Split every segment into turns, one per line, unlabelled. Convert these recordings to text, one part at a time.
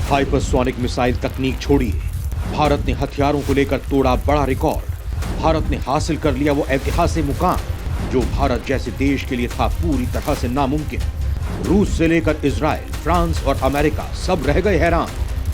Hypersonic missile तकनीक छोड़िए, भारत ने हथियारों को लेकर तोड़ा बड़ा रिकॉर्ड। भारत ने हासिल कर लिया वो ऐतिहासिक मुकाम जो भारत जैसे देश के लिए था पूरी तरह से नामुमकिन। रूस से लेकर इजराइल, फ्रांस और अमेरिका सब रह गए हैरान।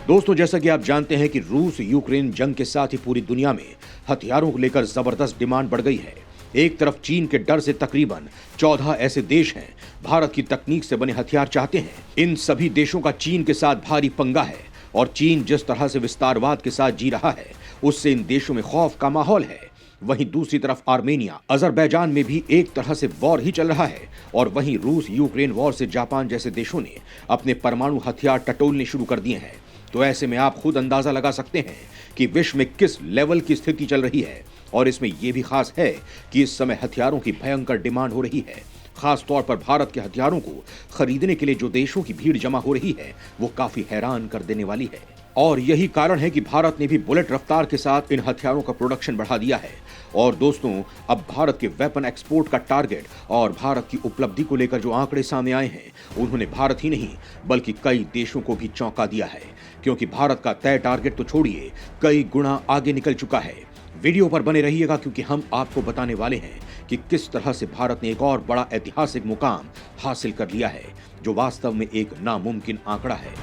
दोस्तों, जैसा कि आप जानते हैं कि रूस यूक्रेन जंग के साथ ही पूरी दुनिया में हथियारों को लेकर जबरदस्त डिमांड बढ़ गई है। एक तरफ चीन के डर से तकरीबन 14 ऐसे देश हैं भारत की तकनीक से बने हथियार चाहते हैं। इन सभी देशों का चीन के साथ भारी पंगा है और चीन जिस तरह से विस्तारवाद के साथ जी रहा है उससे इन देशों में खौफ का माहौल है। वहीं दूसरी तरफ आर्मेनिया, अजरबैजान में भी एक तरह से वॉर ही चल रहा है और वहीं रूस यूक्रेन वॉर से जापान जैसे देशों ने अपने परमाणु हथियार टटोलने शुरू कर दिए हैं। तो ऐसे में आप खुद अंदाजा लगा सकते हैं कि विश्व में किस लेवल की स्थिति चल रही है। और इसमें यह भी खास है कि इस समय हथियारों की भयंकर डिमांड हो रही है। खास तौर पर भारत के हथियारों को खरीदने के लिए जो देशों की भीड़ जमा हो रही है वो काफी हैरान कर देने वाली है। और यही कारण है कि भारत ने भी बुलेट रफ्तार के साथ इन हथियारों का प्रोडक्शन बढ़ा दिया है। और दोस्तों, अब भारत के वेपन एक्सपोर्ट का टारगेट और भारत की उपलब्धि को लेकर जो आंकड़े सामने आए हैं उन्होंने भारत ही नहीं बल्कि कई देशों को भी चौंका दिया है, क्योंकि भारत का तय टारगेट तो छोड़िए, कई गुना आगे निकल चुका है। वीडियो पर बने रहिएगा क्योंकि हम आपको बताने वाले हैं कि किस तरह से भारत ने एक और बड़ा ऐतिहासिक मुकाम हासिल कर लिया है जो वास्तव में एक नामुमकिन आंकड़ा है।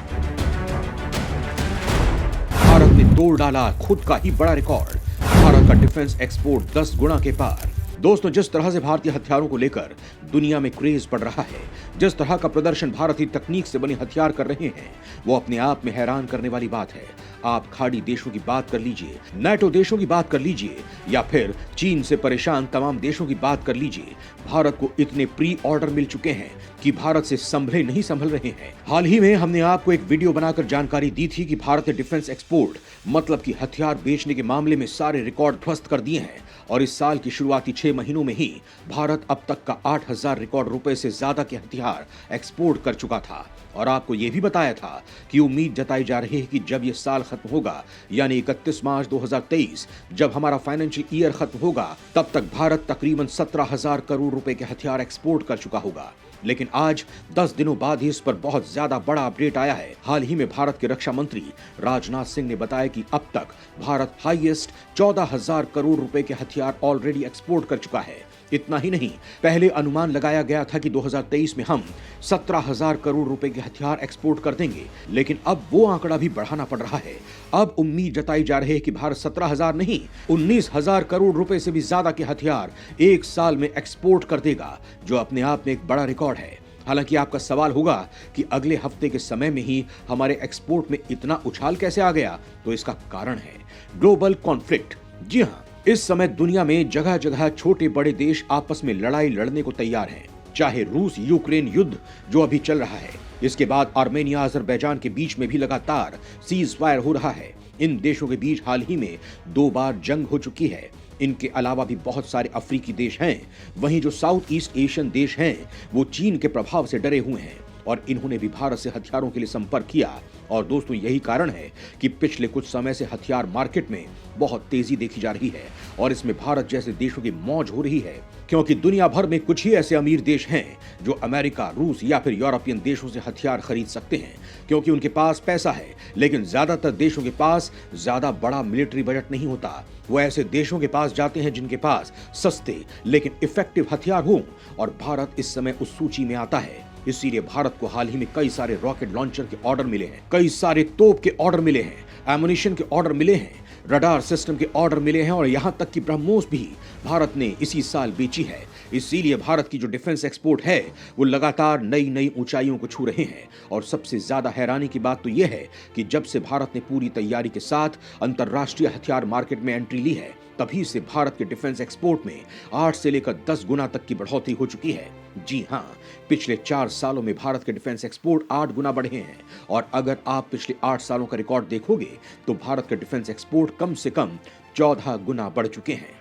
भारत ने तोड़ डाला खुद का ही बड़ा रिकॉर्ड। भारत का डिफेंस एक्सपोर्ट 10 गुना के पार। दोस्तों, जिस तरह से भारतीय हथियारों को लेकर दुनिया में क्रेज बढ़ रहा है, जिस तरह का प्रदर्शन भारतीय तकनीक से बने हथियार कर रहे हैं, वो अपने आप में हैरान करने वाली बात है। आप खाड़ी देशों की बात कर लीजिए, नाटो देशों की बात कर लीजिए या फिर चीन से परेशान तमाम देशों की बात कर लीजिए, भारत को इतने प्री ऑर्डर मिल चुके हैं कि भारत से संभले नहीं संभल रहे हैं। हाल ही में हमने आपको एक वीडियो बनाकर जानकारी दी थी कि भारत ने डिफेंस एक्सपोर्ट मतलब कि हथियार बेचने के मामले में सारे रिकॉर्ड ध्वस्त कर दिए हैं और इस साल की शुरुआती 6 महीनों में ही भारत अब तक का 8,000 रिकॉर्ड रुपए से ज्यादा के हथियार एक्सपोर्ट कर चुका था। और आपको यह भी बताया था कि उम्मीद जताई जा रही है कि जब यह साल खत्म होगा यानी 31 मार्च 2023, जब हमारा फाइनेंशियल ईयर खत्म होगा, तब तक भारत तकरीबन 17,000 करोड़ रुपए के हथियार एक्सपोर्ट कर चुका होगा। लेकिन आज 10 दिनों बाद ही इस पर बहुत ज्यादा बड़ा अपडेट आया है। हाल ही में भारत के रक्षा मंत्री राजनाथ सिंह ने बताया कि अब तक भारत हाईएस्ट 14,000 करोड़ रुपए के हथियार ऑलरेडी एक्सपोर्ट कर चुका है। इतना ही नहीं, पहले अनुमान लगाया गया था कि 2023 में हम 17,000 करोड़ रुपए के हथियार एक्सपोर्ट कर देंगे, लेकिन अब वो आंकड़ा भी बढ़ाना पड़ रहा है। अब उम्मीद जताई जा रही है कि भारत 17,000 नहीं 19,000 करोड़ रुपए से भी ज्यादा के हथियार एक साल में एक्सपोर्ट कर देगा, जो अपने आप में एक बड़ा रिकॉर्ड है। हालांकि आपका सवाल होगा कि अगले हफ्ते के समय में ही हमारे एक्सपोर्ट में इतना उछाल कैसे आ गया, तो इसका कारण है ग्लोबल कॉन्फ्लिक्ट। जी हाँ, इस समय दुनिया में जगह जगह छोटे बड़े देश आपस में लड़ाई लड़ने को तैयार हैं। चाहे रूस यूक्रेन युद्ध जो अभी चल रहा है, इसके बाद आर्मेनिया अजरबैजान के बीच में भी लगातार सीज फायर हो रहा है। इन देशों के बीच हाल ही में 2 बार जंग हो चुकी है। इनके अलावा भी बहुत सारे अफ्रीकी देश हैं। वहीं जो साउथ ईस्ट एशियन देश हैं वो चीन के प्रभाव से डरे हुए हैं और इन्होंने भी भारत से हथियारों के लिए संपर्क किया। और दोस्तों, यही कारण है कि पिछले कुछ समय से हथियार मार्केट में बहुत तेजी देखी जा रही है और इसमें भारत जैसे देशों की मौज हो रही है, क्योंकि दुनिया भर में कुछ ही ऐसे अमीर देश हैं जो अमेरिका, रूस या फिर यूरोपियन देशों से हथियार खरीद सकते हैं, क्योंकि उनके पास पैसा है। लेकिन ज्यादातर देशों के पास ज्यादा बड़ा मिलिट्री बजट नहीं होता। वो ऐसे देशों के पास जाते हैं जिनके पास सस्ते लेकिन इफेक्टिव हथियार हों, और भारत इस समय उस सूची में आता है। इसीलिए भारत को हाल ही में कई सारे रॉकेट लॉन्चर के ऑर्डर मिले हैं, कई सारे तोप के ऑर्डर मिले हैं, एमुनिशन के ऑर्डर मिले हैं, रडार सिस्टम के ऑर्डर मिले हैं और यहां तक कि ब्रह्मोस भी भारत ने इसी साल बेची है। इसीलिए भारत की जो डिफेंस एक्सपोर्ट है वो लगातार नई नई ऊंचाइयों को छू रहे हैं। और सबसे ज्यादा हैरानी की बात तो यह है कि जब से भारत ने पूरी तैयारी के साथ अंतरराष्ट्रीय हथियार मार्केट में एंट्री ली है, तभी से भारत के डिफेंस एक्सपोर्ट में 8 से लेकर 10 गुना तक की बढ़ोतरी हो चुकी है। जी हाँ, पिछले 4 सालों में भारत के डिफेंस एक्सपोर्ट 8 गुना बढ़े हैं। और अगर आप पिछले 8 सालों का रिकॉर्ड देखोगे तो भारत के डिफेंस एक्सपोर्ट कम से कम 14 गुना बढ़ चुके हैं।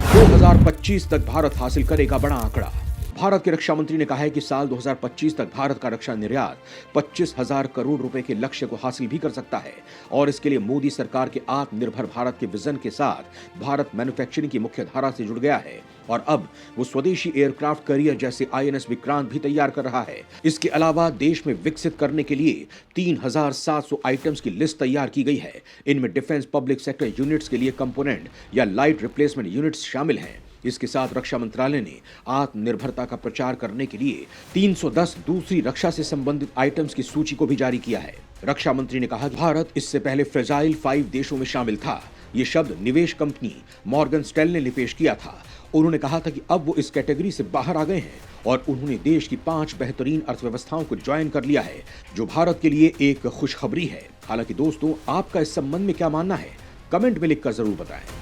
2025 तक भारत हासिल करेगा बड़ा आंकड़ा। भारत के रक्षा मंत्री ने कहा है कि साल 2025 तक भारत का रक्षा निर्यात 25,000 करोड़ रुपए के लक्ष्य को हासिल भी कर सकता है। और इसके लिए मोदी सरकार के आत्मनिर्भर भारत के विजन के साथ भारत मैन्युफैक्चरिंग की मुख्य धारा से जुड़ गया है और अब वो स्वदेशी एयरक्राफ्ट कैरियर जैसे आईएनएस विक्रांत भी तैयार कर रहा है। इसके अलावा देश में विकसित करने के लिए 3700 आइटम्स की लिस्ट तैयार की गई है। इनमें डिफेंस पब्लिक सेक्टर यूनिट्स के लिए कंपोनेंट या लाइट रिप्लेसमेंट यूनिट्स शामिल हैं। इसके साथ रक्षा मंत्रालय ने आत्मनिर्भरता का प्रचार करने के लिए 310 दूसरी रक्षा से संबंधित आइटम्स की सूची को भी जारी किया है। रक्षा मंत्री ने कहा कि भारत इससे पहले फ्रेजाइल 5 देशों में शामिल था। ये शब्द निवेश कंपनी मॉर्गन स्टैनले ने पेश किया था। उन्होंने कहा था कि अब वो इस कैटेगरी से बाहर आ गए हैं और उन्होंने देश की 5 बेहतरीन अर्थव्यवस्थाओं को ज्वाइन कर लिया है, जो भारत के लिए एक खुशखबरी है। हालांकि दोस्तों, आपका इस संबंध में क्या मानना है, कमेंट में लिखकर जरूर बताएं।